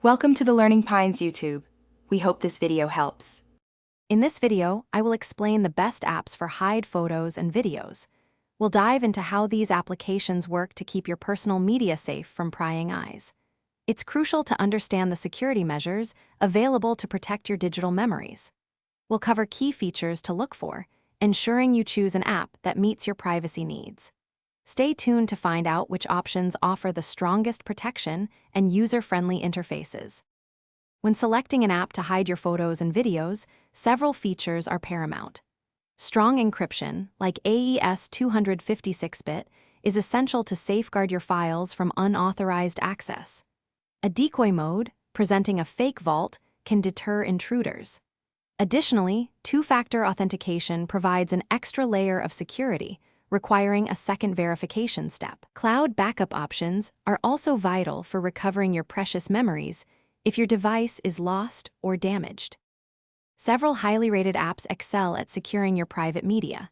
Welcome to the Learning Pines YouTube. We hope this video helps. In this video, I will explain the best apps for hide photos and videos. We'll dive into how these applications work to keep your personal media safe from prying eyes. It's crucial to understand the security measures available to protect your digital memories. We'll cover key features to look for, ensuring you choose an app that meets your privacy needs. Stay tuned to find out which options offer the strongest protection and user-friendly interfaces. When selecting an app to hide your photos and videos, several features are paramount. Strong encryption, like AES 256-bit, is essential to safeguard your files from unauthorized access. A decoy mode, presenting a fake vault, can deter intruders. Additionally, two-factor authentication provides an extra layer of security, requiring a second verification step. Cloud backup options are also vital for recovering your precious memories if your device is lost or damaged. Several highly rated apps excel at securing your private media.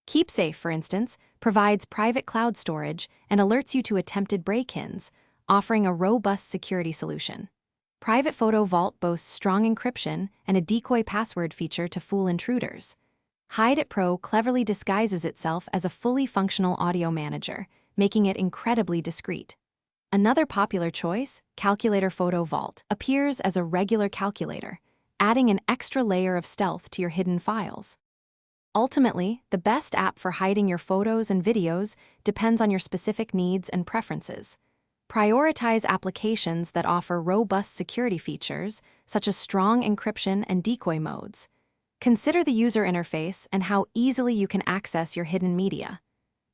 KeepSafe, for instance, provides private cloud storage and alerts you to attempted break-ins, offering a robust security solution. Private Photo Vault boasts strong encryption and a decoy password feature to fool intruders. Hide It Pro cleverly disguises itself as a fully functional audio manager, making it incredibly discreet. Another popular choice, Calculator Photo Vault, appears as a regular calculator, adding an extra layer of stealth to your hidden files. Ultimately, the best app for hiding your photos and videos depends on your specific needs and preferences. Prioritize applications that offer robust security features, such as strong encryption and decoy modes. Consider the user interface and how easily you can access your hidden media.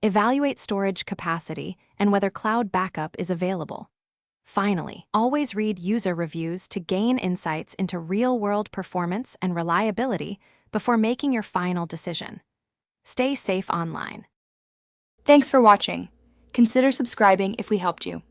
Evaluate storage capacity and whether cloud backup is available. Finally, always read user reviews to gain insights into real-world performance and reliability before making your final decision. Stay safe online. Thanks for watching. Consider subscribing if we helped you.